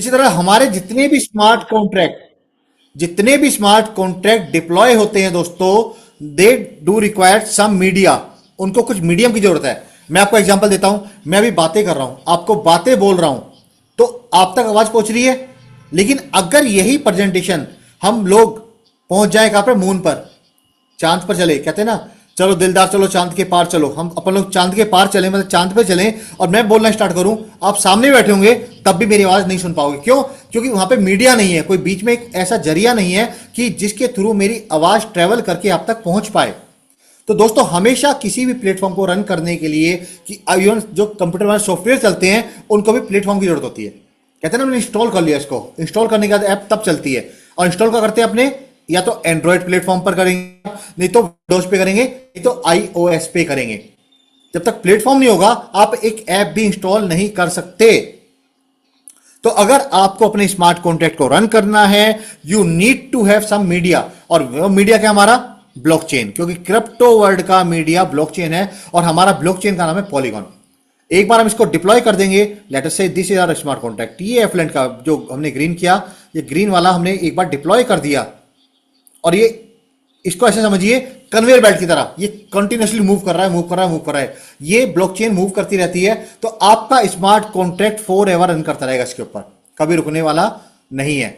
इसी तरह हमारे जितने भी स्मार्ट कॉन्ट्रैक्ट डिप्लॉय होते हैं दोस्तों, they do require some media. उनको कुछ मीडियम की जरूरत है। मैं आपको एग्जांपल देता हूं। मैं अभी बातें कर रहा हूं, आपको बातें बोल रहा हूं, तो आप तक आवाज पहुंच रही है। लेकिन अगर यही प्रेजेंटेशन हम लोग पहुंच जाए कहां पर, मून पर, चांद पर चले, कहते हैं ना, चलो दिलदार चलो चांद के पार चलो, हम अपन लोग चांद के पार चले, मतलब चांद पे चलें, और मैं बोलना स्टार्ट करूं, आप सामने बैठे होंगे, तब भी मेरी आवाज नहीं सुन पाओगे। क्यों? क्योंकि वहां पे मीडिया नहीं है, कोई बीच में एक ऐसा जरिया नहीं है कि जिसके थ्रू मेरी आवाज ट्रेवल करके आप तक पहुंच पाए। तो दोस्तों हमेशा किसी भी प्लेटफॉर्म को रन करने के लिए, कि इवन जो कंप्यूटर वाले सॉफ्टवेयर चलते हैं उनको भी प्लेटफॉर्म की जरूरत होती है। कहते हैं ना, हमने इंस्टॉल कर लिया, इसको इंस्टॉल करने के बाद ऐप तब चलती है। और इंस्टॉल क्या करते हैं अपने, या तो एंड्रॉइड प्लेटफॉर्म पर करेंगे, नहीं तो विंडोज पे करेंगे, नहीं तो आईओएस पे करेंगे। जब तक प्लेटफॉर्म नहीं होगा आप एक ऐप भी इंस्टॉल नहीं कर सकते। तो अगर आपको अपने स्मार्ट कॉन्ट्रैक्ट को रन करना है, you need to have some media. और वो मीडिया क्या हमारा, ब्लॉकचेन, क्योंकि क्रिप्टो वर्ल्ड का मीडिया ब्लॉकचेन है, और हमारा ब्लॉकचेन का नाम है पॉलीगॉन। एक बार हम इसको डिप्लॉय कर देंगे, let us say this is our smart contract, ये एफलेंट का जो हमने ग्रीन किया, ये ग्रीन वाला हमने एक बार डिप्लॉय कर दिया, और ये, इसको ऐसे समझिए कन्वेयर बेल्ट की तरह, ये कंटिन्यूसली मूव कर रहा है, मूव कर रहा है, मूव कर रहा है, ये ब्लॉकचेन मूव करती रहती है। तो आपका smart contract for ever run करता रहेगा इसके ऊपर, कभी रुकने वाला नहीं है।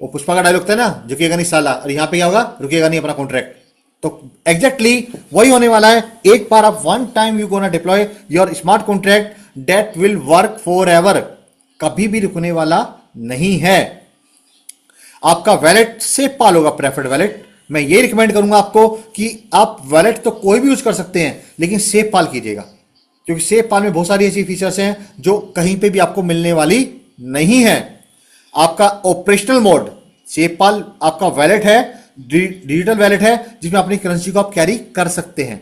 वो पुष्पा का डायलॉग था ना, झुकेगा नहीं साला, और यहां पे क्या होगा, रुकेगा नहीं अपना कॉन्ट्रैक्ट। तो एग्जैक्टली वही होने वाला है। एक बार आप one time you gonna deploy your smart contract, that will work for ever, कभी भी रुकने वाला नहीं है। आपका वैलेट सेफ पाल होगा, प्रेफर्ड वैलेट। मैं ये रिकमेंड करूंगा आपको कि आप वैलेट तो कोई भी यूज कर सकते हैं, लेकिन सेफ पाल कीजिएगा, क्योंकि सेफ पाल में बहुत सारी ऐसी फीचर्स हैं जो कहीं पे भी आपको मिलने वाली नहीं है। आपका ऑपरेशनल मोड, सेफ पाल आपका वैलेट है, डिजिटल वैलेट है, जिसमें अपनी करेंसी को आप कैरी कर सकते हैं,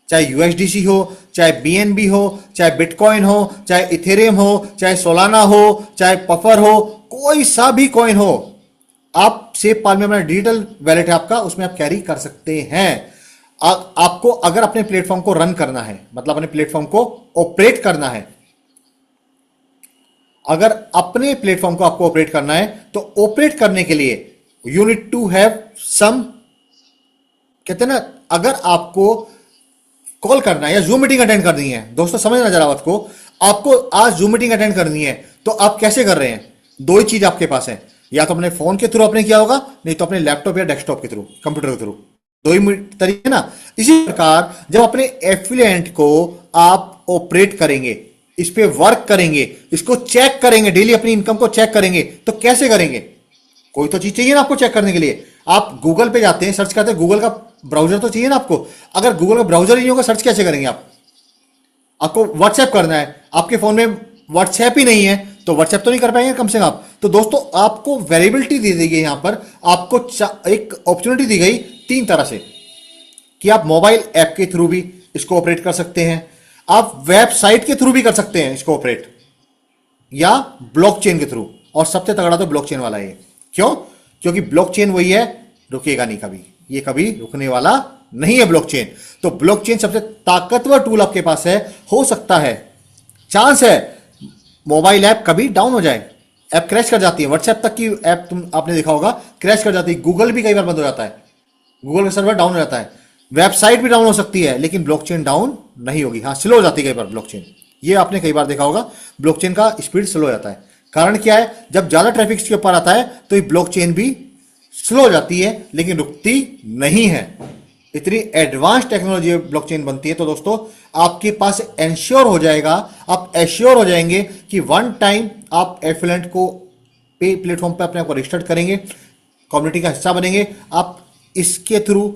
चाहे यूएसडीसी हो, चाहे बीएनबी हो, चाहे बिटकॉइन हो, चाहे इथेरियम हो, चाहे सोलाना हो, चाहे पफर हो, कोई सा भी कॉइन हो, आप सेफ पाल में अपना डिजिटल वैलेट है आपका, उसमें आप कैरी कर सकते हैं। आपको अगर अपने प्लेटफॉर्म को रन करना है, मतलब अपने प्लेटफॉर्म को ऑपरेट करना है, अगर अपने प्लेटफॉर्म को आपको ऑपरेट करना है, तो ऑपरेट करने के लिए you need to have some, कहते हैं ना, अगर आपको कॉल करना है या जूम मीटिंग अटेंड करनी है, दोस्तों समझना जरा बात को, आपको आज जूम मीटिंग अटेंड करनी है, तो आप कैसे कर रहे हैं? दो ही चीज आपके पास है, या तो अपने फोन के थ्रू आपने किया होगा, नहीं तो अपने लैपटॉप या डेस्कटॉप के थ्रू, कंप्यूटर के थ्रू, दो ही तरीके ना। इसी प्रकार जब अपने एफिलिएंट को आप ऑपरेट करेंगे, इस पे वर्क करेंगे, इसको चेक करेंगे, डेली अपनी इनकम को चेक करेंगे, तो कैसे करेंगे? कोई तो चीज चाहिए ना आपको चेक करने के लिए। आप गूगल पे जाते हैं, सर्च करते हैं, गूगल का ब्राउजर तो चाहिए ना आपको। अगर गूगल का ब्राउजर ही नहीं होगा, सर्च कैसे करेंगे आप? आपको व्हाट्सएप करना है, आपके फोन में व्हाट्सएप ही नहीं है, तो व्हाट्सएप तो नहीं कर पाएंगे कम से कम आप। तो दोस्तों आपको वेरिएबिलिटी दे दी गई, यहां पर आपको एक अपॉर्चुनिटी दी गई तीन तरह से, कि आप मोबाइल ऐप के थ्रू भी इसको ऑपरेट कर सकते हैं, आप वेबसाइट के थ्रू भी कर सकते हैं इसको ऑपरेट, या ब्लॉकचेन के थ्रू। और सबसे तगड़ा तो ब्लॉकचेन वाला है। क्यों? क्योंकि ब्लॉकचेन वही है, रुकेगा नहीं कभी, ये कभी रुकने वाला नहीं है ब्लॉकचेन। तो ब्लॉकचेन सबसे ताकतवर टूल आपके पास है। हो सकता है, चांस है, मोबाइल ऐप कभी डाउन हो जाए, ऐप क्रैश कर जाती है, व्हाट्सएप तक की ऐप तुम आपने देखा होगा क्रैश कर जाती है, गूगल भी कई बार बंद हो जाता है, गूगल का सर्वर डाउन हो जाता है, वेबसाइट भी डाउन हो सकती है, लेकिन ब्लॉकचेन डाउन नहीं होगी। हाँ, स्लो हो जाती है कई बार ब्लॉकचेन, ये आपने कई बार देखा होगा, ब्लॉकचेन का स्पीड स्लो हो जाता है। कारण क्या है? जब ज्यादा ट्रैफिक इसके ऊपर आता है तो ये ब्लॉकचेन भी स्लो हो जाती है, लेकिन रुकती नहीं है। इतनी एडवांस टेक्नोलॉजी ब्लॉकचेन बनती है। तो दोस्तों आपके पास एंश्योर हो जाएगा, आप एश्योर हो जाएंगे कि वन टाइम आप एफिलिएंट को पे प्लेटफॉर्म पे अपने आप को रजिस्टर्ड करेंगे, कम्युनिटी का हिस्सा बनेंगे, आप इसके थ्रू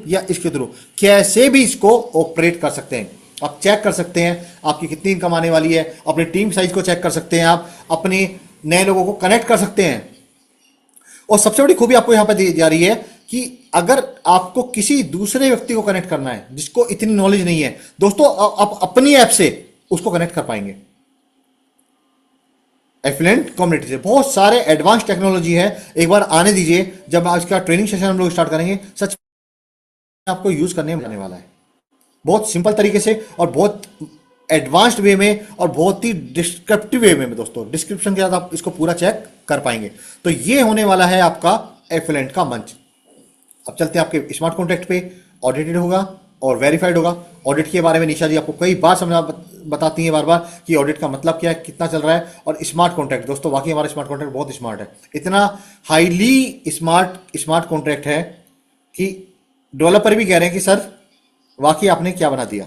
या इसके थ्रू कैसे भी इसको ऑपरेट कर सकते हैं। आप चेक कर सकते हैं आपकी कितनी इनकम आने वाली है, अपने टीम साइज को चेक कर सकते हैं, आप अपने नए लोगों को कनेक्ट कर सकते हैं। और सबसे बड़ी खूबी आपको यहां पर दी जा रही है कि अगर आपको किसी दूसरे व्यक्ति को कनेक्ट करना है जिसको इतनी नॉलेज नहीं है, दोस्तों आप अपनी ऐप से उसको कनेक्ट कर पाएंगे। एफिलिएंट कम्युनिटी से बहुत सारे एडवांस टेक्नोलॉजी है, एक बार आने दीजिए, जब आज का ट्रेनिंग सेशन हम लोग स्टार्ट करेंगे, सच में आपको यूज करने में आने वाला है बहुत सिंपल तरीके से और बहुत एडवांस्ड वे में और बहुत ही डिस्क्रिप्टिव वे में दोस्तों, डिस्क्रिप्शन के साथ आप इसको पूरा चेक कर पाएंगे। तो ये होने वाला है आपका एफिलिएंट का मंच। अब चलते हैं आपके स्मार्ट कॉन्ट्रैक्ट पे। ऑडिटेड होगा और वेरीफाइड होगा। ऑडिट के बारे में निशा जी आपको कई बार समझा बताती हैं बार बार कि ऑडिट का मतलब क्या है, कितना चल रहा है। और स्मार्ट कॉन्ट्रैक्ट दोस्तों, वाकई हमारा स्मार्ट कॉन्ट्रैक्ट बहुत स्मार्ट है, इतना हाईली स्मार्ट कॉन्ट्रैक्ट है कि डेवलपर भी कह रहे हैं कि सर वाकई आपने क्या बना दिया।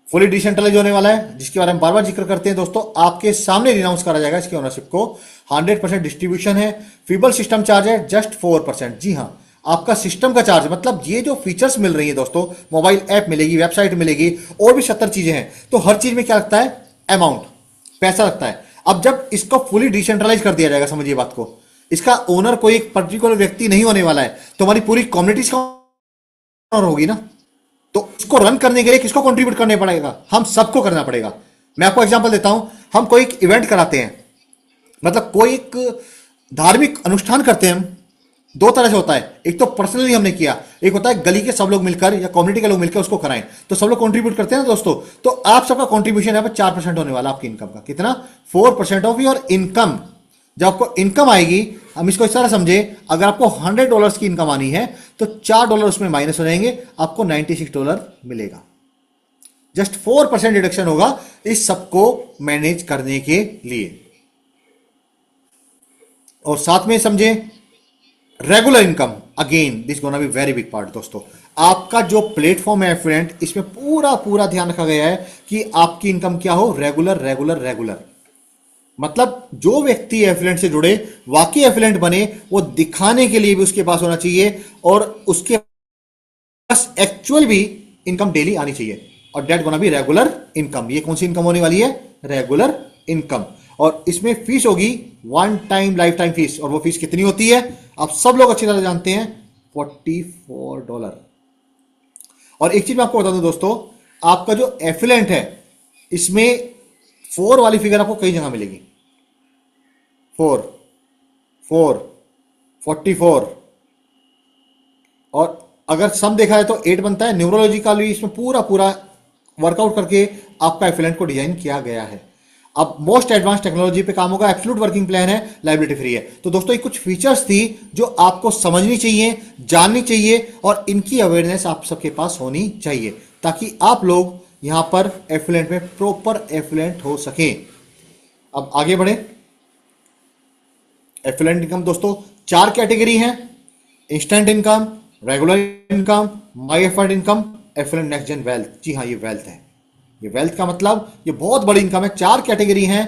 फुली डिसेंट्रलाइज होने वाला है, जिसके बारे में बार बार जिक्र करते हैं दोस्तों, आपके सामने रिनाउंस करा जाएगा इसकी ओनरशिप को। 100% डिस्ट्रीब्यूशन है। फीबल सिस्टम चार्ज है जस्ट 4%। जी हाँ, आपका सिस्टम का चार्ज, मतलब ये जो फीचर्स मिल रही है दोस्तों, मोबाइल ऐप मिलेगी, वेबसाइट मिलेगी, और भी 70 चीजें हैं, तो हर चीज में क्या लगता है, अमाउंट, पैसा लगता है। अब जब इसको फुली डिसेंट्रलाइज कर दिया जाएगा, समझिए बात को, इसका ओनर कोई एक पर्टिकुलर व्यक्ति नहीं होने वाला है, तो हमारी पूरी कम्युनिटी का ओनर होगी ना। तो इसको रन करने के लिए किसको कंट्रीब्यूट करने पड़ेगा, हम सबको करना पड़ेगा। मैं आपको एग्जांपल देता हूं, हम कोई एक इवेंट कराते हैं, मतलब कोई एक धार्मिक अनुष्ठान करते हैं, हम दो तरह से होता है। एक तो पर्सनली हमने किया, एक होता है गली के सब लोग मिलकर या कम्युनिटी के लोग मिलकर उसको कराएं, तो सब लोग कंट्रीब्यूट करते हैं ना दोस्तों। तो आप सबका कंट्रीब्यूशन है 4% होने वाला आपकी इनकम का। कितना? 4% ऑफ योर इनकम। जब आपको इनकम आएगी, हम इसको इस तरह समझे, अगर आपको $100 की इनकम आनी है तो $4 उसमें माइनस हो जाएंगे, आपको $96 मिलेगा। जस्ट 4% डिडक्शन होगा इस सबको मैनेज करने के लिए। और साथ में समझे regular income, again this gonna be very big part दोस्तों। आपका जो प्लेटफॉर्म है एफिलिएंट, इसमें पूरा ध्यान रखा गया है कि आपकी इनकम क्या हो, रेगुलर रेगुलर रेगुलर। मतलब जो व्यक्ति एफिलिएंट से जुड़े, वाकई एफिलिएंट बने, वो दिखाने के लिए भी उसके पास होना चाहिए और उसके पास एक्चुअल भी इनकम डेली आनी चाहिए। और that gonna be regular income. ये कौन सी इनकम होने वाली है? Regular income. और इसमें फीस होगी one time lifetime fees. और वो फीस कितनी होती है आप सब लोग अच्छी तरह जानते हैं, $44। और एक चीज मैं आपको बता दूं दोस्तों, आपका जो एफिलिएंट है इसमें 4 वाली फिगर आपको कई जगह मिलेगी। 4 4 44, और अगर सम देखा है तो 8 बनता है। न्यूरोलॉजी का भी इसमें पूरा वर्कआउट करके आपका एफिलिएंट को डिजाइन किया गया है। अब मोस्ट एडवांस टेक्नोलॉजी पे काम होगा, एब्सोल्यूट वर्किंग प्लान है, लायबिलिटी फ्री है। तो दोस्तों ये कुछ फीचर्स थी जो आपको समझनी चाहिए, जाननी चाहिए, और इनकी अवेयरनेस आप सबके पास होनी चाहिए, ताकि आप लोग यहां पर एफिलिएंट में प्रॉपर एफिलिएंट हो सके। अब आगे बढ़े। एफिलिएंट इनकम दोस्तों 4 कैटेगरी हैं: instant income, regular income, my effort income, affiliate next gen wealth. जी हाँ, ये वेल्थ है। ये वेल्थ का मतलब ये बहुत बड़ी इनकम है। 4 कैटेगरी हैं,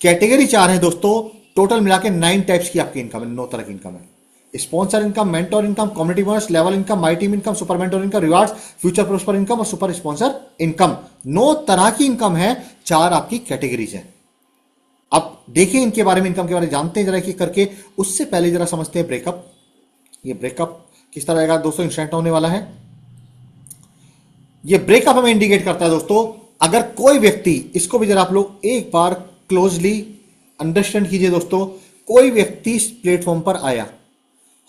कैटेगरी 4 है दोस्तों। टोटल मिला के 9 टाइप्स की आपकी इनकम है, 9 तरह की इनकम है। Sponsor income, mentor income, community bonus, level income, my team income, super mentor income, rewards, future prosper income और सुपर स्पॉन्सर इनकम। 9 तरह की इनकम है, 4 आपकी कैटेगरीज है। अब देखिए इनके बारे में, इनकम के बारे में जानते हैं जरा एक करके। उससे पहले जरा समझते हैं ब्रेकअप। ये ब्रेकअप किस तरह रहेगा दोस्तों, इंस्टेंट होने वाला है। ये ब्रेकअप हमें इंडिकेट करता है दोस्तों, अगर कोई व्यक्ति, इसको भी जरा आप लोग एक बार क्लोजली अंडरस्टैंड कीजिए दोस्तों। कोई व्यक्ति इस प्लेटफॉर्म पर आया,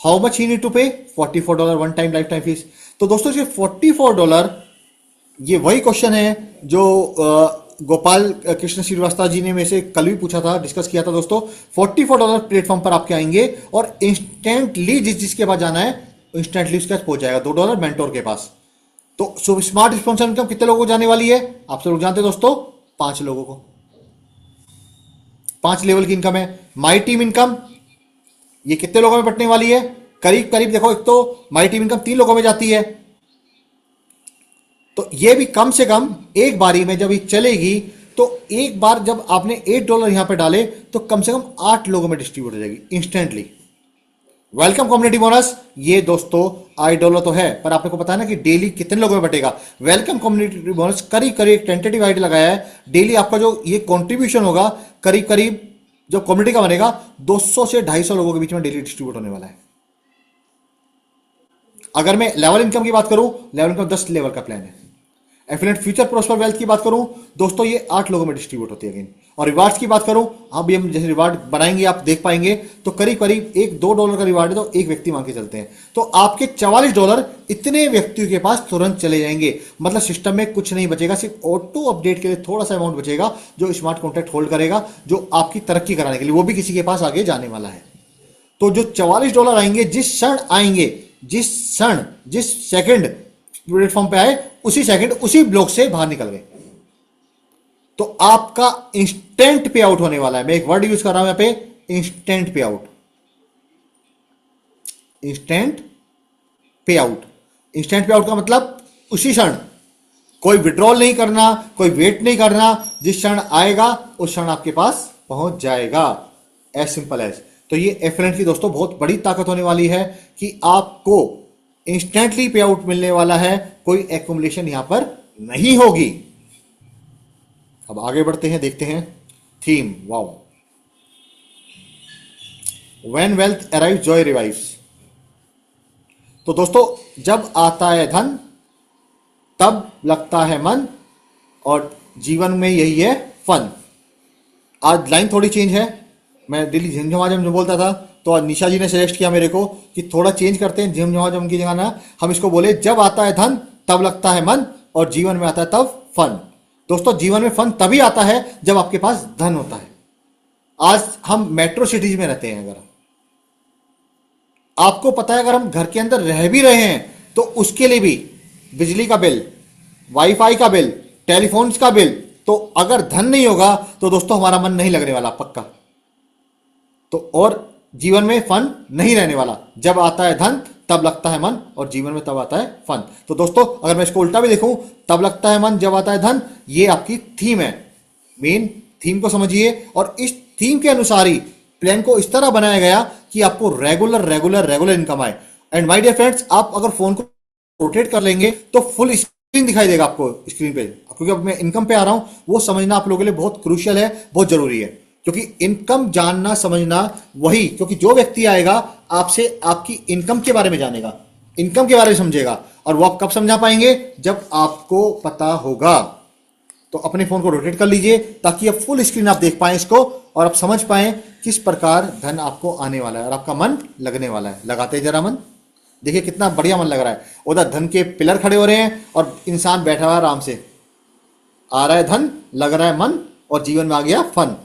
how much he need to pay? $44 one time lifetime fees. तो दोस्तों ये $44, ये वही क्वेश्चन है जो गोपाल कृष्ण श्रीवास्तव जी ने मेरे से कल भी पूछा था, डिस्कस किया था दोस्तों। $44 प्लेटफॉर्म पर आपके आएंगे और इंस्टेंटली जिसके पास जाना है, इंस्टेंटली उसके पास पहुंच जाएगा। $2 मेंटोर के पास। तो स्मार्ट स्पॉन्सर इनकम कितने लोगों को जाने वाली है? आप सब लोग जानते हैं दोस्तों, 5 लोगों को। 5 लेवल की इनकम है। माई टीम इनकम, ये कितने लोगों में बंटने वाली है? करीब करीब देखो, एक तो माई टीम इनकम 3 लोगों में जाती है, तो ये भी कम से कम एक बारी में जब ये चलेगी, तो एक बार जब आपने $8 यहां पे डाले तो कम से कम 8 लोगों में डिस्ट्रीब्यूट हो जाएगी इंस्टेंटली। वेलकम कम्युनिटी बोनस, ये दोस्तों $8 तो है, पर आपने को पता है ना कि डेली कितने लोगों में बटेगा। वेलकम कम्युनिटी बोनस करीब करीब टेंटेटिव आइडिया लगाया है, डेली आपका जो ये कंट्रीब्यूशन होगा, करीब करीब जो कम्युनिटी का बनेगा 200 से 250 लोगों के बीच में डेली डिस्ट्रीब्यूट होने वाला है। अगर मैं लेवल इनकम की बात करूं, लेवल इनकम 10 लेवल का प्लान है। एफिलिएंट फ्यूचर प्रोस्पर वेल्थ की बात करूं दोस्तों, ये 8 लोगों में डिस्ट्रीब्यूट होती है अगेन। और रिवार्ड्स की बात करूं, अभी हम जैसे रिवार्ड बनाएंगे आप देख पाएंगे, तो करीब करीब $1-2 का रिवार्ड है तो एक व्यक्ति मांग के चलते हैं, तो आपके $44 इतने व्यक्तियों के पास तुरंत चले जाएंगे। मतलब सिस्टम में कुछ नहीं बचेगा, सिर्फ ऑटो अपडेट के लिए थोड़ा सा अमाउंट बचेगा जो स्मार्ट कॉन्ट्रैक्ट होल्ड करेगा, जो आपकी तरक्की कराने के लिए, वो भी किसी के पास आगे जाने वाला है। तो जो $44 आएंगे, जिस क्षण आएंगे, जिस सेकंड प्लेटफॉर्म पे आए, उसी सेकंड उसी ब्लॉक से बाहर निकल गए, तो आपका इंस्टेंट पे आउट होने वाला है। मैं एक वर्ड यूज कर रहा हूं यहां पे, इंस्टेंट पे आउट। इंस्टेंट पे आउट, इंस्टेंट पे आउट का मतलब उसी क्षण, कोई विड्रॉल नहीं करना, कोई वेट नहीं करना, जिस क्षण आएगा उस क्षण आपके पास पहुंच जाएगा, एज सिंपल एज। तो ये एफिलिएट की दोस्तों बहुत बड़ी ताकत होने वाली है कि आपको इंस्टेंटली पे आउट मिलने वाला है, कोई एक्युमुलेशन यहां पर नहीं होगी। अब आगे बढ़ते हैं, देखते हैं theme. Wow, when wealth arrive Joy revives. तो दोस्तों जब आता है धन तब लगता है मन, और जीवन में यही है फन। आज लाइन थोड़ी चेंज है, मैं डेली झमझमाझम जो बोलता था, तो आज निशा जी ने सजेस्ट किया मेरे को कि थोड़ा चेंज करते हैं, झमझमाझम की जगह ना हम इसको बोले जब आता है धन तब लगता है मन, और जीवन में आता है तब फन। दोस्तों जीवन में फन तभी आता है जब आपके पास धन होता है। आज हम मेट्रो सिटीज में रहते हैं, अगर आपको पता है अगर हम घर के अंदर रह भी रहे हैं तो उसके लिए भी बिजली का बिल, वाईफाई का बिल, टेलीफोन्स का बिल, तो अगर धन नहीं होगा तो दोस्तों हमारा मन नहीं लगने वाला पक्का। तो और जीवन में फन नहीं रहने वाला, जब आता है धन तब लगता है मन, और जीवन में तब आता है फन। तो दोस्तों अगर मैं इसको उल्टा भी देखूं, तब लगता है मन जब आता है धन, ये आपकी थीम है। मेन थीम को समझिए, और इस थीम के अनुसार ही प्लान को इस तरह बनाया गया कि आपको रेगुलर इनकम आए। एंड माय डियर फ्रेंड्स, आप अगर फोन को रोटेट कर लेंगे तो फुल स्क्रीन दिखाई देगा आपको स्क्रीन पे, क्योंकि अब मैं इनकम पे आ रहा हूं, वो समझना आप लोगों के लिए बहुत क्रूशियल है, बहुत जरूरी है। क्योंकि इनकम जानना समझना वही, क्योंकि जो व्यक्ति आएगा आपसे आपकी इनकम के बारे में जानेगा, इनकम के बारे में समझेगा, और वो आप कब समझा पाएंगे, जब आपको पता होगा। तो अपने फोन को रोटेट कर लीजिए ताकि अब फुल स्क्रीन आप देख पाएं इसको, और आप समझ पाएं किस प्रकार धन आपको आने वाला है और आपका मन लगने वाला है। लगाते जरा मन, देखिए कितना बढ़िया मन लग रहा है। उधर धन के पिलर खड़े हो रहे हैं और इंसान बैठा हुआ है आराम से, आ रहा है धन, लग रहा है मन, और जीवन में आ गया फन।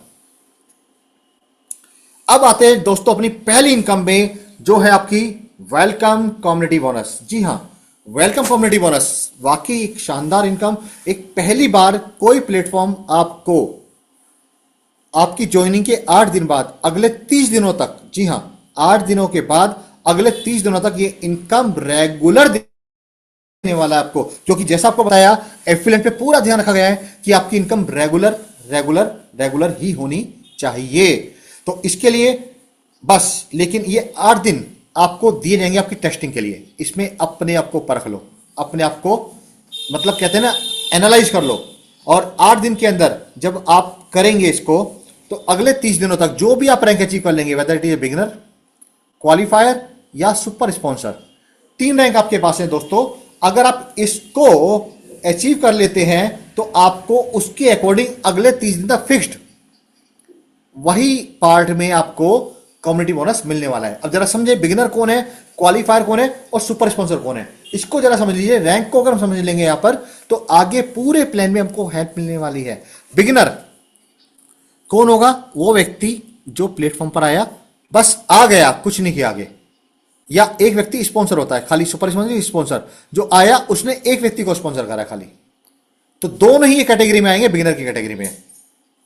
अब आते हैं दोस्तों अपनी पहली इनकम में, जो है आपकी वेलकम कम्युनिटी बोनस। जी हां, वेलकम कम्युनिटी बोनस वाकई एक शानदार इनकम। एक पहली बार कोई प्लेटफॉर्म आपको आपकी ज्वाइनिंग के 8 दिन बाद अगले 30 दिनों तक, जी हां 8 दिनों के बाद अगले 30 दिनों तक ये इनकम रेगुलर देने वाला है आपको। क्योंकि जैसा आपको बताया, एफिलिएट पे पूरा ध्यान रखा गया है कि आपकी इनकम रेगुलर ही होनी चाहिए। तो इसके लिए बस, लेकिन ये 8 दिन आपको दिए जाएंगे आपकी टेस्टिंग के लिए। इसमें अपने आप को परख लो, अपने आप को मतलब कहते हैं ना एनालाइज कर लो, और 8 दिन के अंदर जब आप करेंगे इसको, तो अगले 30 दिनों तक जो भी आप रैंक अचीव कर लेंगे, whether it is beginner, qualifier या सुपर स्पॉन्सर, 3 रैंक आपके पास है दोस्तों। अगर आप इसको अचीव कर लेते हैं तो आपको उसके अकॉर्डिंग अगले 30 दिन तक फिक्स्ड वही पार्ट में आपको कम्युनिटी बोनस मिलने वाला है। अब जरा समझे, बिगिनर कौन है, क्वालिफायर कौन है, और सुपर स्पॉन्सर कौन है, इसको जरा समझ लीजिए। रैंक को अगर हम समझ लेंगे यहां पर, तो आगे पूरे प्लान में हमको हेल्प मिलने वाली है। बिगिनर कौन होगा, वो व्यक्ति जो प्लेटफॉर्म पर आया, बस आ गया, कुछ नहीं किया आगे। या एक व्यक्ति स्पॉन्सर होता है, खाली सुपर स्पॉन्सर, स्पॉन्सर जो आया उसने एक व्यक्ति को स्पॉन्सर करा खाली। तो दोनों ही कैटेगरी में आएंगे, बिगिनर की कैटेगरी में।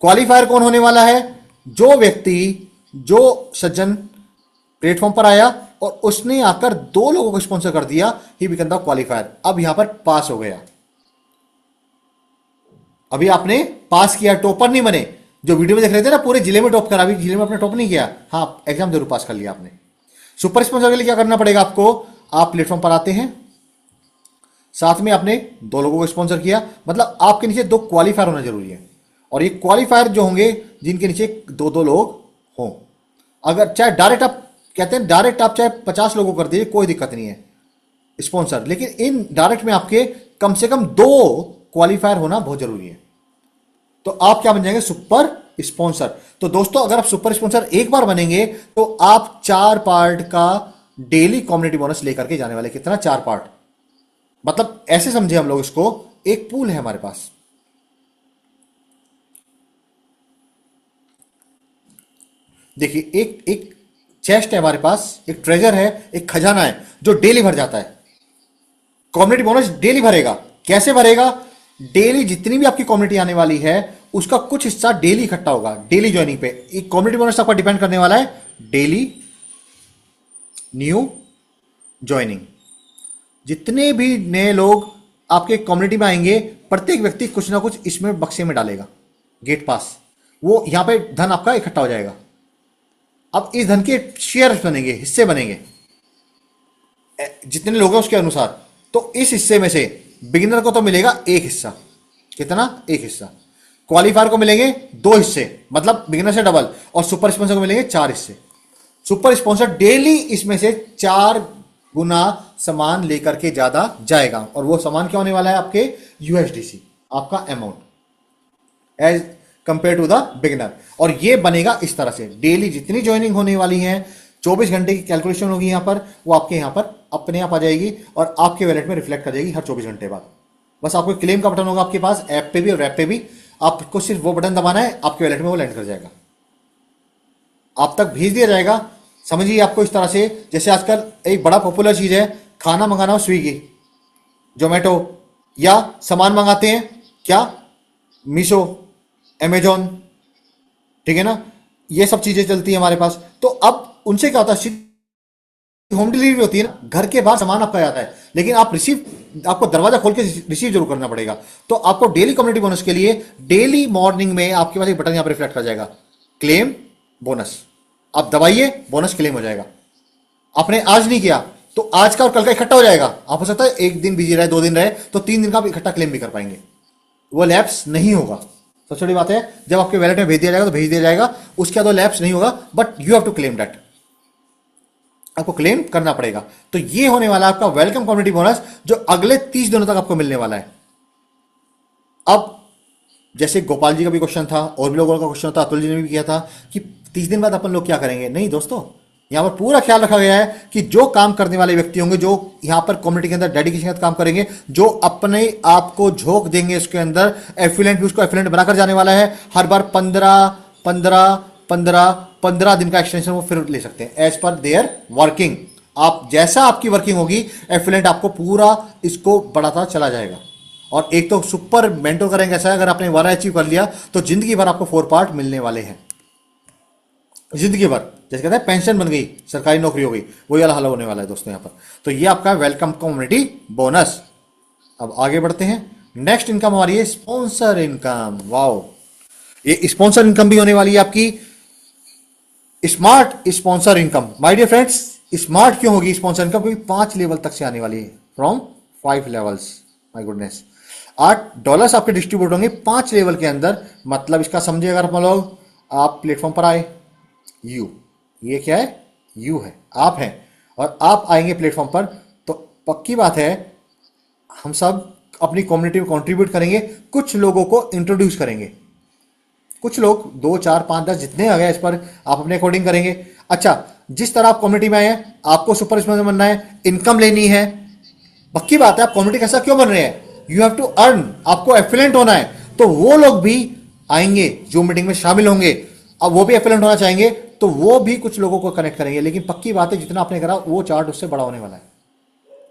क्वालिफायर कौन होने वाला है, जो व्यक्ति, जो सज्जन प्लेटफॉर्म पर आया और उसने आकर 2 लोगों को स्पॉन्सर कर दिया, ही बिकम द क्वालिफायर। अब यहां पर पास हो गया, अभी आपने पास किया, टॉपर नहीं बने। जो वीडियो में देख रहे थे ना, पूरे जिले में टॉप करा, अभी जिले में आपने टॉप नहीं किया, हाँ एग्जाम जरूर पास कर लिया आपने। सुपर स्पॉन्सर के लिए क्या करना पड़ेगा आपको, आप प्लेटफॉर्म पर आते हैं, साथ में आपने 2 लोगों को स्पॉन्सर किया, मतलब आपके नीचे 2 क्वालिफायर होना जरूरी है। और ये क्वालिफायर जो होंगे जिनके नीचे 2-2 लोग हों, अगर चाहे डायरेक्ट आप कहते हैं, डायरेक्ट आप चाहे 50 लोगों कर दीजिए, कोई दिक्कत नहीं है स्पॉन्सर, लेकिन इन डायरेक्ट में आपके कम से कम 2 क्वालिफायर होना बहुत जरूरी है। तो आप क्या बन जाएंगे, सुपर स्पॉन्सर। तो दोस्तों अगर आप सुपर स्पॉन्सर एक बार बनेंगे तो आप 4 पार्ट का डेली कम्युनिटी बोनस लेकर के जाने वाले। कितना? 4 पार्ट। मतलब ऐसे समझे हम लोग इसको, एक पूल है हमारे पास, देखिए एक एक चेस्ट है हमारे पास, एक ट्रेजर है, एक खजाना है जो डेली भर जाता है। कम्युनिटी बोनस डेली भरेगा। कैसे भरेगा? डेली जितनी भी आपकी कम्युनिटी आने वाली है उसका कुछ हिस्सा डेली इकट्ठा होगा डेली ज्वाइनिंग पे। एक कम्युनिटी बोनस आपका डिपेंड करने वाला है डेली न्यू ज्वाइनिंग। जितने भी नए लोग आपके कम्युनिटी में आएंगे प्रत्येक व्यक्ति कुछ ना कुछ इसमें बक्से में डालेगा, गेट पास। वो यहां पे धन आपका इकट्ठा हो जाएगा। अब इस धन के शेयर्स बनेंगे, हिस्से बनेंगे जितने लोग हैं उसके अनुसार। तो इस हिस्से में से बिगिनर को तो मिलेगा एक हिस्सा। कितना? एक हिस्सा। क्वालिफायर को मिलेंगे 2 हिस्से, मतलब बिगिनर से डबल। और सुपर स्पॉन्सर को मिलेंगे 4 हिस्से। सुपर स्पॉन्सर डेली इसमें से 4 गुना सामान लेकर के ज्यादा जाएगा। और वो सामान क्या होने वाला है? आपके यूएसडीसी, आपका amount as compare to the beginner. और ये बनेगा इस तरह से, डेली जितनी ज्वाइनिंग होने वाली है 24 घंटे की कैलकुलेशन होगी यहां पर, वो आपके यहां पर अपने आप आ जाएगी और आपके वैलेट में रिफ्लेक्ट कर जाएगी हर 24 घंटे बाद। बस आपको क्लेम का बटन होगा आपके पास, ऐप पे भी और रैप पे भी। आपको सिर्फ वो बटन दबाना है, आपके वैलेट में वो लैंड कर जाएगा, आप तक भेज दिया जाएगा। समझिए आपको इस तरह से, जैसे आजकल एक बड़ा पॉपुलर चीज है खाना मंगाना हो, स्विगी, जोमेटो, या सामान मंगाते हैं क्या, मीशो, अमेजॉन, ठीक है ना, ये सब चीजें चलती है हमारे पास। तो अब उनसे क्या होता है, होम डिलीवरी होती है ना, घर के बाहर सामान आपका जाता है, लेकिन आप आपको दरवाजा खोल के रिसीव जरूर करना पड़ेगा। तो आपको डेली कम्युनिटी बोनस के लिए डेली मॉर्निंग में आपके पास एक बटन यहां पर रिफ्लेक्ट कर जाएगा, क्लेम बोनस। आप दबाइए, बोनस क्लेम हो जाएगा। आपने आज नहीं किया तो आज का और कल का इकट्ठा हो जाएगा। आप हो सकता है एक दिन बिजी रहे, 2 दिन रहे, तो 3 दिन का आप इकट्ठा क्लेम भी कर पाएंगे, वो लैप्स नहीं होगा। सबसे बड़ी बात है, जब आपके वैलेट में भेज दिया जाएगा तो भेज दिया जाएगा, उसके बाद वो लैप्स नहीं होगा, but you have to claim that, आपको क्लेम करना पड़ेगा। तो ये होने वाला है आपका वेलकम कम्युनिटी बोनस, जो अगले 30 दिनों तक आपको मिलने वाला है। अब जैसे गोपाल जी का भी क्वेश्चन था और भी लोगों का क्वेश्चन था, अतुल जी ने भी किया था कि 30 दिन बाद अपन लोग क्या करेंगे। नहीं दोस्तों, यहां पर पूरा ख्याल रखा गया है कि जो काम करने वाले व्यक्ति होंगे, जो यहां पर कम्युनिटी के अंदर डेडिकेशन के साथ काम करेंगे, जो अपने आप को झोंक देंगे उसके अंदर, एफिलेंट भी उसको एफिलेंट बनाकर जाने वाला है। हर बार 15 दिन का एक्सटेंशन वो फिर ले सकते हैं एज पर देयर वर्किंग। आप जैसा आपकी वर्किंग होगी, एफिलेंट आपको पूरा इसको बढ़ाता चला जाएगा। और एक तो सुपर मेंटोर करेंगे ऐसा, अगर आपने 1 अचीव कर लिया तो जिंदगी भर आपको 4 पार्ट मिलने वाले हैं, जिंदगी भर। जैसे कहते हैं पेंशन बन गई, सरकारी नौकरी हो गई, वही वाला हाल होने वाला है दोस्तों यहाँ पर। तो ये आपका वेलकम कम्युनिटी बोनस। अब आगे बढ़ते हैं। नेक्स्ट इनकम हमारी है स्पॉन्सर इनकम। वाओ, ये स्पॉन्सर इनकम भी होने वाली है आपकी smart sponsor income. My dear friends, smart क्यों होगी स्पॉन्सर इनकम? क्योंकि 5 लेवल तक से आने वाली है, फ्रॉम 5 लेवल्स। माय गुडनेस, $8 आपके डिस्ट्रीब्यूट होंगे 5 लेवल के अंदर। मतलब इसका समझिए, अगर हम लोग आप प्लेटफॉर्म पर आए, यू, ये क्या है? यू है, आप हैं, और आप आएंगे प्लेटफॉर्म पर, तो पक्की बात है हम सब अपनी कम्युनिटी में कंट्रीब्यूट करेंगे, कुछ लोगों को इंट्रोड्यूस करेंगे। कुछ लोग 2, 4, 5, 10 जितने आ गए, इस पर आप अपने अकॉर्डिंग करेंगे। अच्छा, जिस तरह आप कम्युनिटी में आए हैं, आपको सुपर स्पॉन्सर बनना है, इनकम लेनी है, पक्की बात है आप कम्युनिटी कैसा क्यों बन रहे हैं? यू हैव टू अर्न, आपको एफिलेंट होना है। तो वो लोग भी आएंगे जो मीटिंग में शामिल होंगे, अब वो भी एफिलेंट होना चाहेंगे, तो वो भी कुछ लोगों को कनेक्ट करेंगे। लेकिन पक्की बात है जितना आपने करा वो चार्ट उससे बड़ा होने वाला है,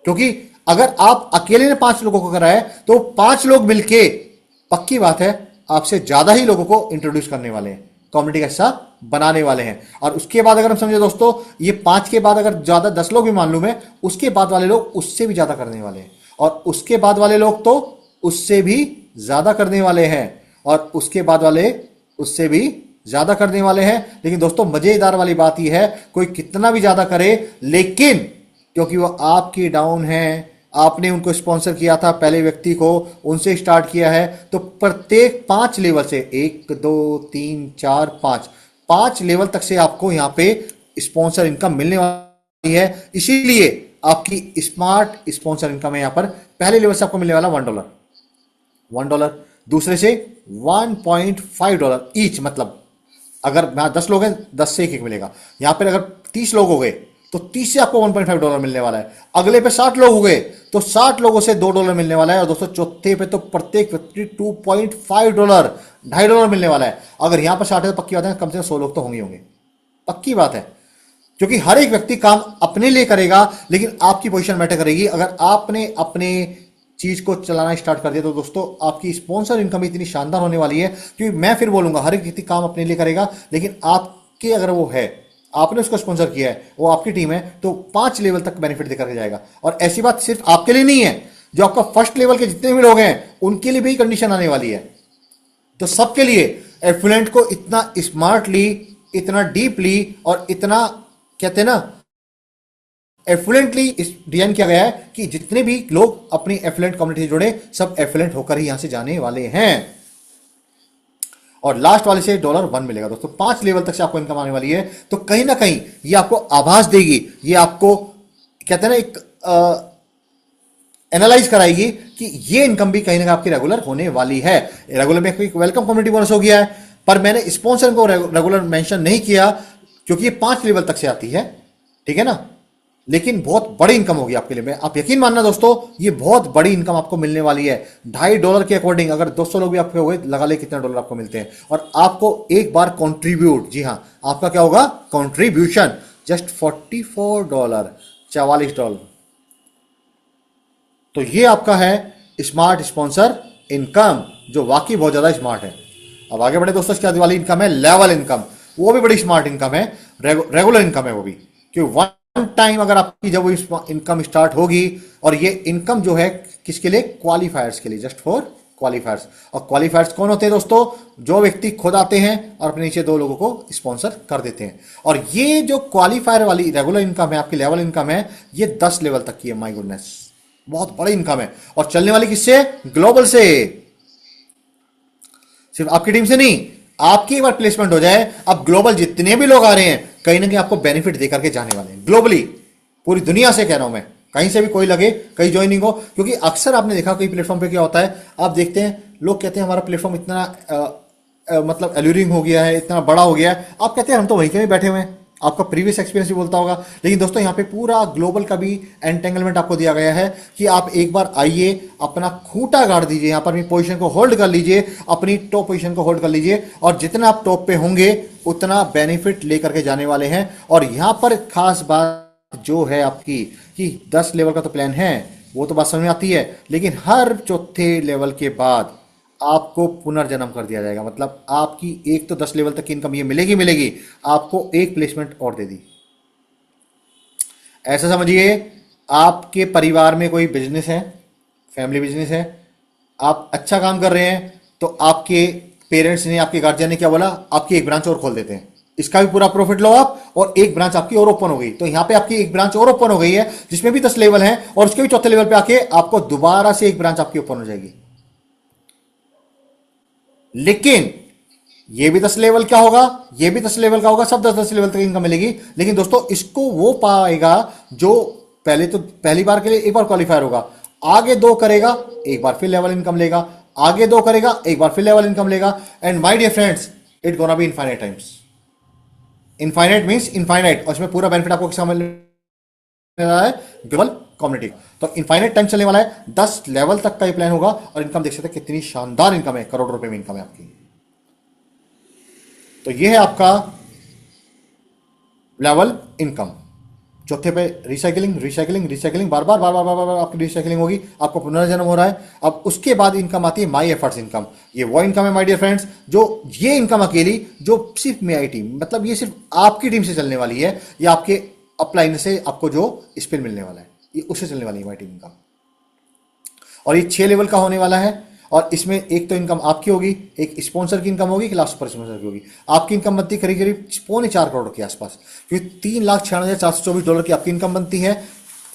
क्योंकि अगर आप अकेले ने 5 लोगों को करा है तो 5 लोग मिलके पक्की बात है आपसे ज्यादा ही लोगों को इंट्रोड्यूस करने वाले हैं, कम्युनिटी का हिस्सा बनाने वाले हैं। और उसके बाद अगर हम समझे दोस्तों, ये 5 के बाद अगर ज्यादा 10 लोग भी मान लूं मैं, उसके बाद वाले लोग उससे भी ज्यादा करने वाले हैं, और उसके बाद वाले लोग तो उससे भी ज्यादा करने वाले हैं, और उसके बाद वाले उससे भी ज्यादा करने वाले हैं। लेकिन दोस्तों मजेदार वाली बात यह है, कोई कितना भी ज्यादा करे, लेकिन क्योंकि वो आपकी डाउन है, आपने उनको स्पॉन्सर किया था, पहले व्यक्ति को उनसे स्टार्ट किया है, तो प्रत्येक 5 लेवल से 1, 2, 3, 4, 5 लेवल तक से आपको यहां पे स्पॉन्सर इनकम मिलने वाली है। इसीलिए आपकी स्मार्ट स्पॉन्सर इनकम है यहां पर। पहले लेवल से आपको मिलने वाला $1, दूसरे से $1.5 ईच, मतलब अगर 10 लोग हैं 10 से एक एक मिलेगा। यहां पर अगर 30 लोग हो गए तो 30 से आपको $1.5 मिलने वाला है। अगले पे 60 लोग हो गए तो 60 लोगों से $2 मिलने वाला है। और दोस्तों चौथे पे तो प्रत्येक व्यक्ति $2.5 $2.5 मिलने वाला है। अगर यहां पर 60 है तो पक्की बात है कम से कम 100 लोग तो होंगे होंगे, पक्की बात है। क्योंकि हर एक व्यक्ति काम अपने लिए करेगा, लेकिन आपकी पोजीशन मैटर करेगी। अगर आपने अपने चीज को चलाना स्टार्ट कर दिया तो दोस्तों आपकी स्पॉन्सर इनकम इतनी शानदार होने वाली है। क्योंकि मैं फिर बोलूंगा हर एक व्यक्ति काम अपने लिए करेगा, लेकिन आपके अगर वो है, आपने उसको स्पॉन्सर किया है, वो आपकी टीम है, तो 5 लेवल तक बेनिफिट देकर के जाएगा। और ऐसी बात सिर्फ आपके लिए नहीं है, जो आपका फर्स्ट लेवल के जितने भी लोग हैं उनके लिए भी कंडीशन आने वाली है। तो सबके लिए एफिलिएंट को इतना स्मार्टली, इतना डीपली और इतना कहते हैं ना एफिलिएंटली डिजाइन किया गया है कि जितने भी लोग अपनी एफिलिएंट कम्युनिटी से जुड़े सब एफिलिएंट होकर ही यहां से जाने वाले हैं। और लास्ट वाले से $1 मिलेगा दोस्तों। 5 लेवल तक से आपको इनकम आने वाली है। तो कहीं ना कहीं ये आपको आभास देगी, ये आपको कहते हैं ना एक एनालाइज कराएगी कि ये इनकम भी कहीं ना कहीं आपकी रेगुलर होने वाली है। रेगुलर में एक वेलकम कम्युनिटी बोनस हो गया है, पर मैंने स्पॉन्सर को रेगुलर मेंशन नहीं किया क्योंकि ये 5 लेवल तक से आती है, ठीक है ना। लेकिन बहुत बड़ी इनकम होगी आपके लिए। मैं आप यकीन मानना दोस्तों, ये बहुत बड़ी इनकम आपको मिलने वाली है। $2.5 के अकॉर्डिंग अगर 200 लोग भी आपके हो गए, लगा ले कितना डॉलर आपको मिलते हैं। और आपको एक बार कॉन्ट्रीब्यूट, जी हाँ, आपका क्या होगा कॉन्ट्रीब्यूशन, जस्ट $44, $44। तो ये आपका है स्मार्ट स्पॉन्सर इनकम, जो वाकई बहुत ज्यादा स्मार्ट है। अब आगे बढ़े दोस्तों, इसके बाद वाली इनकम है लेवल इनकम। वो भी बड़ी स्मार्ट इनकम है, रेगुलर इनकम है वो भी। क्योंकि वन टाइम अगर आपकी जब वो इनकम स्टार्ट होगी, और ये इनकम जो है किसके लिए, क्वालिफायर्स के लिए, जस्ट फॉर क्वालिफायर्स। और क्वालिफायर्स कौन होते हैं दोस्तों, जो व्यक्ति खुद आते हैं और अपने नीचे 2 लोगों को स्पॉन्सर कर देते हैं। और ये जो क्वालिफायर वाली रेगुलर इनकम है, आपकी लेवल इनकम है, ये 10 लेवल तक की है। माय गुडनेस, बहुत बड़ी इनकम है। और चलने वाली किससे, ग्लोबल से, सिर्फ आपकी टीम से नहीं। आपकी एक बार प्लेसमेंट हो जाए, अब ग्लोबल जितने भी लोग आ रहे हैं कहीं ना कहीं आपको बेनिफिट देकर के जाने वाले हैं। ग्लोबली, पूरी दुनिया से कह रहा हूं मैं, कहीं से भी कोई लगे, कहीं ज्वाइनिंग हो। क्योंकि अक्सर आपने देखा कई प्लेटफॉर्म पे क्या होता है, आप देखते हैं लोग कहते हैं हमारा प्लेटफॉर्म इतना मतलब एल्यूरिंग हो गया है, इतना बड़ा हो गया है। आप कहते हैं हम तो वहीं के भी बैठे हुए हैं, आपका प्रीवियस एक्सपीरियंस भी बोलता होगा। लेकिन दोस्तों यहाँ पे पूरा ग्लोबल का भी एंटेंगलमेंट आपको दिया गया है कि आप एक बार आइए, अपना खूंटा गाड़ दीजिए, यहाँ पर अपनी पोजीशन को होल्ड कर लीजिए, अपनी टॉप पोजीशन को होल्ड कर लीजिए, और जितना आप टॉप पे होंगे उतना बेनिफिट लेकर के जाने वाले हैं। और यहाँ पर खास बात जो है आपकी कि 10 लेवल का तो प्लान है, वो तो बात समझ में आती है, लेकिन हर चौथे लेवल के बाद आपको पुनर्जन्म कर दिया जाएगा। मतलब आपकी एक तो 10 लेवल तक की इनकम ये मिलेगी मिलेगी, आपको एक प्लेसमेंट और दे दी। ऐसा समझिए, आपके परिवार में कोई बिजनेस है, फैमिली बिजनेस है, आप अच्छा काम कर रहे हैं, तो आपके पेरेंट्स ने, आपके गार्जियन ने क्या बोला, आपकी एक ब्रांच और खोल देते हैं, इसका भी पूरा प्रॉफिट लो आप, और एक ब्रांच आपकी और ओपन हो गई। तो यहां पे आपकी एक ब्रांच और ओपन हो गई है जिसमें भी 10 लेवल हैं, और उसके भी चौथे लेवल पे आके आपको दोबारा से एक ब्रांच आपकी ओपन हो जाएगी। लेकिन ये भी 10 लेवल का होगा, ये भी 10 लेवल का होगा, सब 10-10 लेवल तक इनकम मिलेगी। लेकिन दोस्तों इसको वो पाएगा जो पहली बार के लिए एक बार क्वालिफायर होगा, आगे 2 करेगा एक बार फिर लेवल इनकम लेगा, आगे 2 करेगा एक बार फिर लेवल इनकम लेगा। And my dear friends, it gonna be infinite times. Infinite means infinite, और इसमें पूरा बेनिफिट आपको किसका मिल रहा है, ग्लोबल कम्युनिटी। तो इनफाइनाइट टाइम चलने वाला है, 10 लेवल तक का ये प्लान होगा। और इनकम देख सकते हैं कितनी शानदार इनकम है, करोड़ रुपए में इनकम है आपकी। तो ये है आपका लेवल इनकम। चौथे पे रिसाइकलिंग, रिसाइकलिंग, रिसाइकलिंग, बार बार बार बार बार बार आपकी रिसाइकलिंग होगी, आपको पुनर्जन्म हो रहा है। अब उसके बाद इनकम आती है माई एफर्ट्स इनकम। ये वो इनकम है माय डियर फ्रेंड्स, जो ये इनकम अकेली जो सिर्फ मेरी टीम, मतलब ये सिर्फ आपकी टीम से चलने वाली है, या आपके अपलाइन से आपको जो स्पिन मिलने वाला है, ये उससे चलने वाली है माई टीम का। और ये 6 लेवल का होने वाला है। और इसमें एक तो इनकम आपकी होगी, एक स्पॉन्सर की इनकम होगी, एक लास्ट सुपर स्पॉन्सर की होगी। आपकी इनकम बनती है करीब करीब $4.25 करोड़ के आसपास, क्योंकि $3,96,424 की आपकी इनकम बनती है।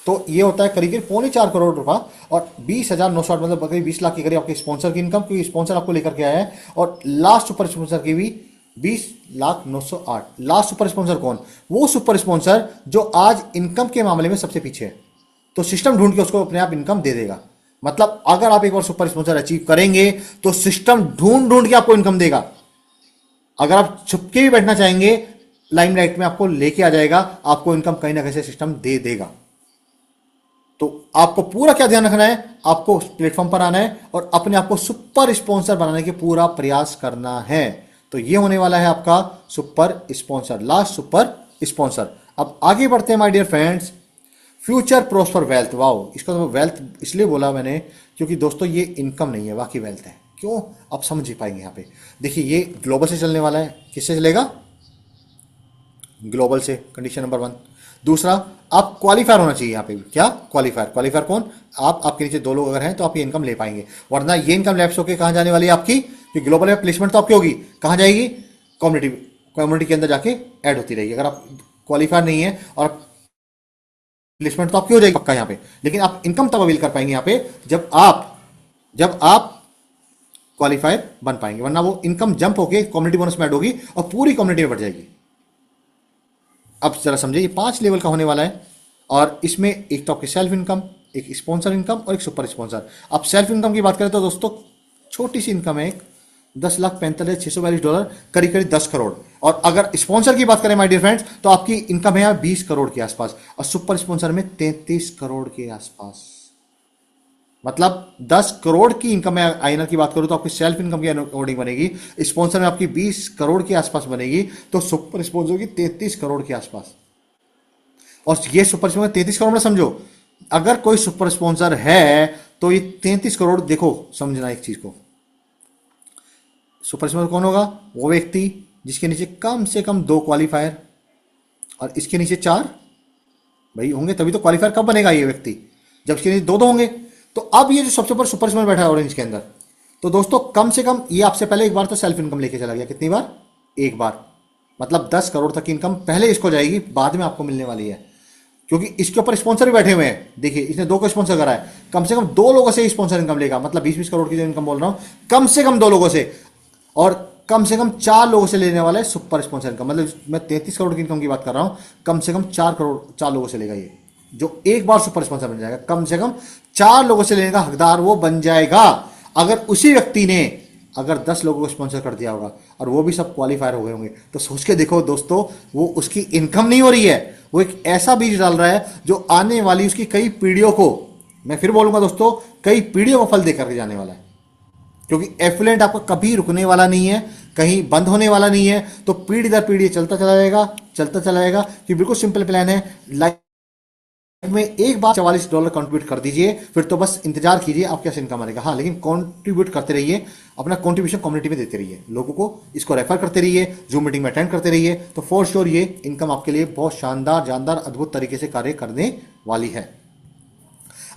तो ये होता है करीब करीब $4.25 करोड़ रुपया, और 20,908 मतलब करीब 20 लाख के करीब आपके स्पॉन्सर की इनकम, क्योंकि स्पॉन्सर आपको लेकर के आया है। और लास्ट सुपर स्पॉन्सर की भी 20,908। लास्ट सुपर स्पॉन्सर कौन, वो सुपर स्पॉन्सर जो आज इनकम के मामले में सबसे पीछे है। तो सिस्टम ढूंढ के उसको अपने आप इनकम दे देगा। मतलब अगर आप एक बार सुपर स्पॉन्सर अचीव करेंगे तो सिस्टम ढूंढ ढूंढ के आपको इनकम देगा। अगर आप छुपके भी बैठना चाहेंगे, लाइमलाइट में आपको लेके आ जाएगा, आपको इनकम कहीं ना कहीं से सिस्टम दे देगा। तो आपको पूरा क्या ध्यान रखना है, आपको प्लेटफॉर्म पर आना है और अपने आप को सुपर स्पॉन्सर बनाने के पूरा प्रयास करना है। तो ये होने वाला है आपका super sponsor, last super sponsor. अब आगे बढ़ते हैं my dear friends, future prosper wealth. Wow, इसका तो वेल्थ इसलिए बोला मैंने क्योंकि दोस्तों ये इनकम नहीं है, बाकी वेल्थ है। क्यों, आप समझ ही पाएंगे यहाँ पे। देखिए ये ग्लोबल से चलने वाला है, किससे चलेगा, ग्लोबल से, कंडीशन नंबर 1। दूसरा, आप क्वालिफायर होना चाहिए यहाँ पे। क्या क्वालिफायर, क्वालिफायर कौन, आप, आपके नीचे 2 लोग अगर हैं तो आप ये इनकम ले पाएंगे, वरना ये इनकम लैप्स होकर कहाँ जाने वाली है आपकी, कि ग्लोबल में प्लेसमेंट तो आपकी होगी, कहाँ जाएगी, कम्युनिटी, कम्युनिटी के अंदर जाके ऐड होती रहेगी। अगर आप क्वालिफायर नहीं है और प्लेसमेंट तो आपकी हो जाएगी पक्का यहाँ पे, लेकिन आप इनकम तब अवेल कर पाएंगे यहाँ पे जब आप क्वालिफायर बन पाएंगे, वरना वो इनकम जंप होके कम्युनिटी बोनस में ऐड होगी और पूरी कम्युनिटी में बढ़ जाएगी। अब जरा समझिए, ये 5 लेवल का होने वाला है और इसमें एक तो आपकी सेल्फ इनकम, एक स्पॉन्सर इनकम और एक सुपर स्पॉन्सर। अब सेल्फ इनकम की बात करें तो दोस्तों छोटी सी इनकम है, 10,45,642 करीब करीब 10 करोड़। और अगर स्पॉन्सर की बात करें माय डियर फ्रेंड्स तो आपकी इनकम है 20 करोड़ के आसपास और सुपर स्पॉन्सर में 33 करोड़ के आसपास। मतलब 10 करोड़ की इनकम में आईना की बात करूं तो आपकी सेल्फ इनकम की अकॉर्डिंग बनेगी, स्पॉन्सर में आपकी 20 करोड़ के आसपास बनेगी, तो सुपर स्पॉन्सर की 33 करोड़ के आसपास। और ये सुपर स्पॉन्सर 33 करोड़ में समझो, अगर कोई सुपर स्पॉन्सर है तो ये 33 करोड़, देखो समझना एक चीज को, सुपर स्पॉन्सर कौन होगा, वो व्यक्ति जिसके नीचे कम से कम 2 क्वालिफायर और इसके नीचे 4 भाई होंगे, तभी तो क्वालिफायर कब बनेगा ये व्यक्ति, जब इसके नीचे 2 होंगे। तो अब ये जो सबसे ऊपर सुपर स्पॉन्सर बैठा है ऑरेंज के अंदर, तो दोस्तों कम से कम ये आपसे पहले एक बार तो सेल्फ इनकम लेके चला गया, कितनी बार, एक बार। मतलब 10 करोड़ तक की इनकम पहले इसको जाएगी, बाद में आपको मिलने वाली है, क्योंकि इसके ऊपर स्पॉन्सर भी बैठे हुए हैं। देखिए इसने 2 को स्पॉन्सर करा है, कम से कम 2 लोगों से स्पॉन्सर इनकम लेगा, मतलब 20-20 करोड़ की जो इनकम बोल रहा हूं, कम से कम 2 लोगों से, और कम से कम 4 लोगों से लेने वाला है सुपर स्पॉन्सर इनकम। मतलब मैं 33 करोड़ की इनकम की बात कर रहा हूं, कम से कम 4 लोगों से लेगा ये, जो एक बार सुपर स्पॉन्सर बन जाएगा, कम से कम 4 लोगों से लेने का हकदार वो बन जाएगा। अगर उसी व्यक्ति ने अगर 10 लोगों को स्पॉन्सर कर दिया होगा और वो भी सब क्वालिफायर हो गए होंगे, तो सोच के देखो दोस्तों, वो उसकी इनकम नहीं हो रही है, वो एक ऐसा बीज डाल रहा है जो आने वाली उसकी कई पीढ़ियों को, मैं फिर बोलूंगा दोस्तों, कई पीढ़ियों को फल देकर के जाने वाला है। क्योंकि एफिलिएंट आपका कभी रुकने वाला नहीं है, कहीं बंद होने वाला नहीं है, तो पीढ़ी दर पीढ़ी चलता चला जाएगा, चलता चला जाएगा। कि बिल्कुल सिंपल प्लान है, लाइफ में एक बार $44 कंट्रीब्यूट कर दीजिए, फिर तो बस इंतजार कीजिए आप कैसे इनकम आएगा। हाँ, लेकिन कंट्रीब्यूट करते रहिए, अपना कंट्रीब्यूशन कम्युनिटी में देते रहिए, लोगों को इसको रेफर करते रहिए, जूम मीटिंग में अटेंड करते रहिए, तो फॉर श्योर ये इनकम आपके लिए बहुत शानदार, जानदार, अद्भुत तरीके से कार्य करने वाली है।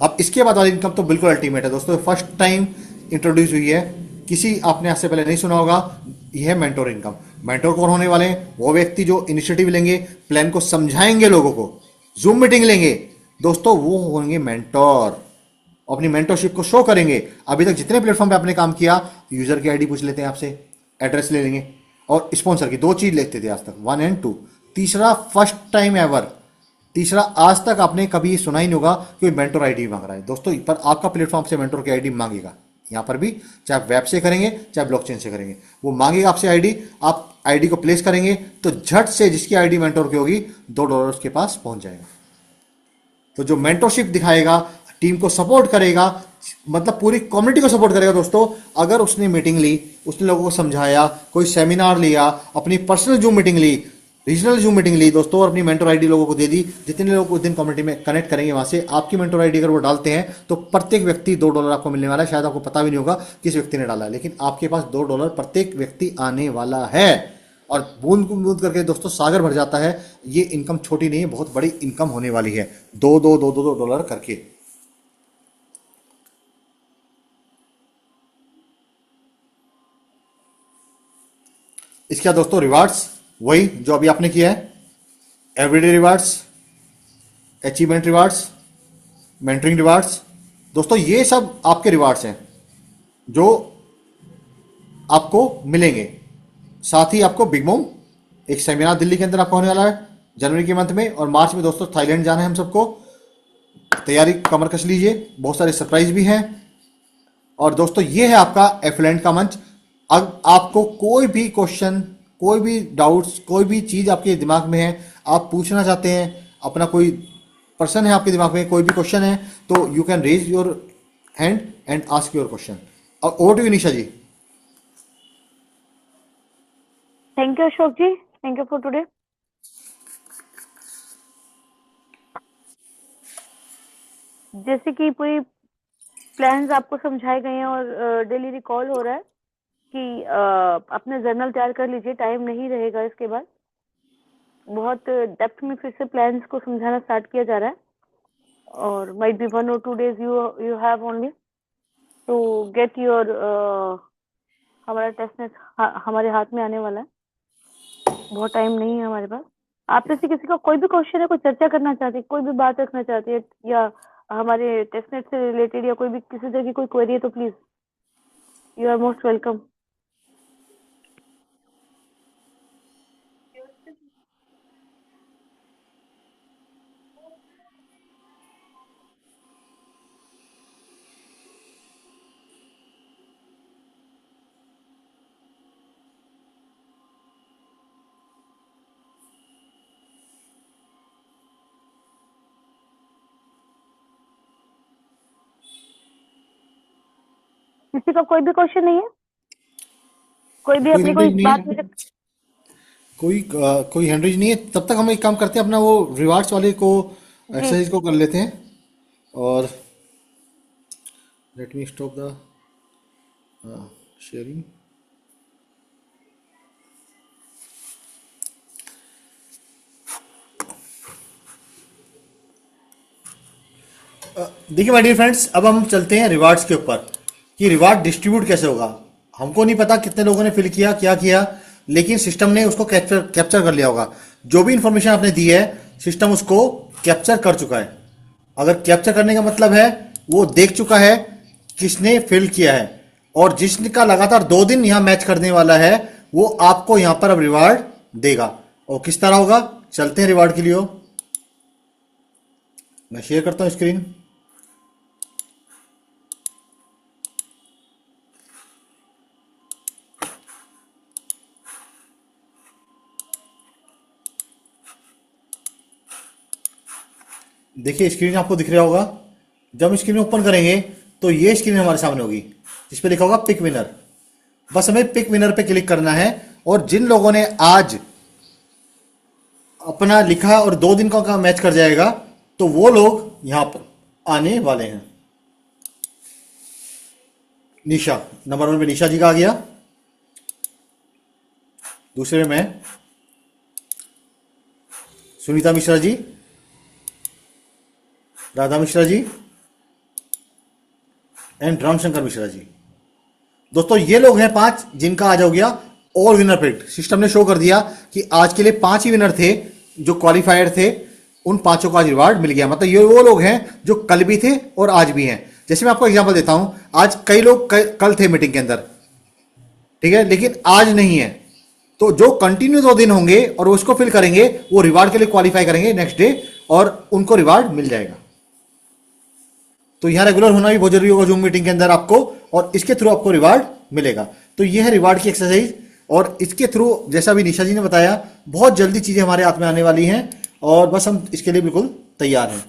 अब इसके बाद वाली इनकम तो बिल्कुल अल्टीमेट है दोस्तों, फर्स्ट टाइम इंट्रोड्यूस हुई है, किसी आपने आज से पहले नहीं सुना होगा, यह है मेंटोर इनकम। मेंटोर कौन होने वाले हैं, वो व्यक्ति जो इनिशिएटिव लेंगे, प्लान को समझाएंगे, लोगों को जूम मीटिंग लेंगे दोस्तों, वो होंगे मेंटोर, अपनी मेंटरशिप को शो करेंगे। अभी तक जितने प्लेटफॉर्म पे आपने काम किया, यूजर की आईडी पूछ लेते हैं आपसे, एड्रेस ले लेंगे, और स्पॉन्सर की 2 चीज लेते थे आज तक, 1 और 2। तीसरा फर्स्ट टाइम एवर, तीसरा आज तक आपने कभी सुना ही नहीं होगा कि मेंटोर आईडी मांग रहा है दोस्तों, पर आपका प्लेटफॉर्म से मेंटोर की आईडी मांगेगा। यहां पर भी चाहे वेब से करेंगे चाहे ब्लॉकचेन से करेंगे, वो मांगेगा आपसे आईडी, आप आईडी को प्लेस करेंगे तो झट से जिसकी आईडी मेंटोर की होगी $2 उसके पास पहुंच जाएगा। तो जो मेंटरशिप दिखाएगा, टीम को सपोर्ट करेगा, मतलब पूरी कम्युनिटी को सपोर्ट करेगा दोस्तों, अगर उसने मीटिंग ली, उसने लोगों को समझाया, कोई सेमिनार लिया, अपनी पर्सनल जूम मीटिंग ली, रीजनल जूम मीटिंग ली दोस्तों, और अपनी मेंटर आईडी लोगों को दे दी, जितने लोग उस दिन कम्युनिटी में कनेक्ट करेंगे वहां से आपकी मेंटर आईडी अगर वो डालते हैं तो प्रत्येक व्यक्ति $2 आपको मिलने वाला है। शायद आपको पता भी नहीं होगा किस व्यक्ति ने डाला है, लेकिन आपके पास $2 प्रत्येक व्यक्ति आने वाला है। और बूंद बूंद करके दोस्तों सागर भर जाता है। ये इनकम छोटी नहीं है, बहुत बड़ी इनकम होने वाली है, $2 करके। इसका दोस्तों रिवार्ड्स वही जो अभी आपने किया है, everyday rewards, achievement rewards, mentoring rewards दोस्तों, ये सब आपके रिवार्ड्स हैं जो आपको मिलेंगे। साथ ही आपको बिग मूव, एक सेमिनार दिल्ली के अंदर आपका होने वाला है जनवरी के मंथ में, और मार्च में दोस्तों थाईलैंड जाना है हम सबको। तैयारी कमर कस लीजिए, बहुत सारे सरप्राइज भी हैं। और दोस्तों ये है आपका एफिलेंट का मंच। अब आपको कोई भी क्वेश्चन, कोई भी डाउट्स, कोई भी चीज़ आपके दिमाग में है, आप पूछना चाहते हैं, अपना कोई पर्सन है आपके दिमाग में, कोई भी क्वेश्चन है, तो you can raise your hand and ask your question. और over to you Nisha ji. Thank you Ashok ji, thank you for today. जैसे कि पूरी प्लान्स आपको समझाए गए हैं और डेली रिकॉल हो रहा है कि अपना जर्नल तैयार कर लीजिए, टाइम नहीं रहेगा इसके बाद। बहुत डेप्थ में फिर से प्लान्स को समझाना स्टार्ट किया जा रहा है और might be 1 or 2 days you have only to get your. हमारा टेस्ट नेट हमारे हाथ में आने वाला है, बहुत टाइम नहीं है हमारे पास। आप में से किसी का कोई भी क्वेश्चन है, कोई चर्चा करना चाहते हैं, कोई भी बात रखना चाहते हैं, या हमारे टेस्ट नेट से रिलेटेड या कोई भी किसी तरह की कोई क्वेरी है, तो please you are most welcome. किसी का कोई भी क्वेश्चन नहीं है, कोई भी कोई अपनी कोई हैंड्रेज नहीं बात है, मुझे। कोई हैंड्रेज नहीं है, तब तक हम एक काम करते हैं, अपना वो रिवार्ड्स वाले को जी एक्सरसाइज को कर लेते हैं। और let me stop the sharing. देखिए माय डियर फ्रेंड्स, अब हम चलते हैं रिवार्ड्स के ऊपर कि रिवार्ड डिस्ट्रीब्यूट कैसे होगा। हमको नहीं पता कितने लोगों ने फिल किया, क्या किया, लेकिन सिस्टम ने उसको कैप्चर कैप्चर कर लिया होगा। जो भी इंफॉर्मेशन आपने दी है, सिस्टम उसको कैप्चर कर चुका है। अगर कैप्चर करने का मतलब है वो देख चुका है किसने फिल किया है, और जिसका लगातार 2 दिन यहां मैच करने वाला है, वो आपको यहां पर अब रिवार्ड देगा। और किस तरह होगा, चलते हैं रिवार्ड के लिए। मैं शेयर करता हूं स्क्रीन। देखिए स्क्रीन आपको दिख रहा होगा। जब स्क्रीन ओपन करेंगे तो ये स्क्रीन हमारे सामने होगी जिस पे लिखा होगा पिक विनर। बस हमें पिक विनर पे क्लिक करना है, और जिन लोगों ने आज अपना लिखा और 2 दिन का मैच कर जाएगा, तो वो लोग यहां पर आने वाले हैं। निशा नंबर 1 पे निशा जी का आ गया, दूसरे में सुनीता मिश्रा जी, राधा मिश्रा जी एंड रामशंकर मिश्रा जी। दोस्तों ये लोग हैं 5 जिनका आज हो गया ऑल विनर पिक्ड। सिस्टम ने शो कर दिया कि आज के लिए 5 ही विनर थे जो क्वालिफायर थे, उन 5 को आज रिवार्ड मिल गया। मतलब ये वो लोग हैं जो कल भी थे और आज भी हैं। जैसे मैं आपको एग्जांपल देता हूं, आज कई लोग कल थे मीटिंग के अंदर, ठीक है, लेकिन आज नहीं है। तो जो कंटिन्यू 2 दिन होंगे और उसको फिल करेंगे, वो रिवार्ड के लिए क्वालिफाई करेंगे नेक्स्ट डे, और उनको रिवार्ड मिल जाएगा। तो यहां रेगुलर होना भी बहुत जरूरी होगा जूम मीटिंग के अंदर आपको, और इसके थ्रू आपको रिवार्ड मिलेगा। तो यह है रिवार्ड की एक्सरसाइज, और इसके थ्रू जैसा भी निशा जी ने बताया, बहुत जल्दी चीजें हमारे हाथ में आने वाली हैं, और बस हम इसके लिए बिल्कुल तैयार हैं।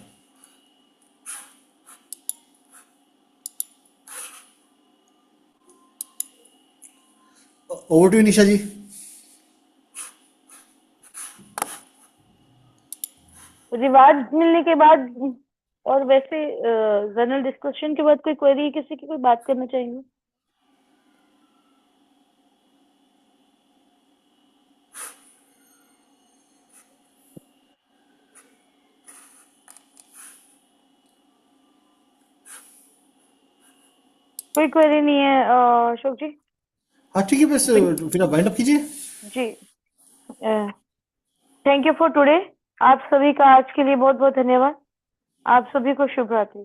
Over to Nisha ji. Reward मिलने के बाद और वैसे जनरल डिस्कशन के बाद कोई क्वेरी, किसी की कोई बात करना चाहेंगे? कोई क्वेरी नहीं है अशोक जी। हाँ ठीक है, बस फिर आप वाइंड अप कीजिए। जी थैंक यू फॉर टुडे। आप सभी का आज के लिए बहुत बहुत धन्यवाद। आप सभी को शुभ रात्रि।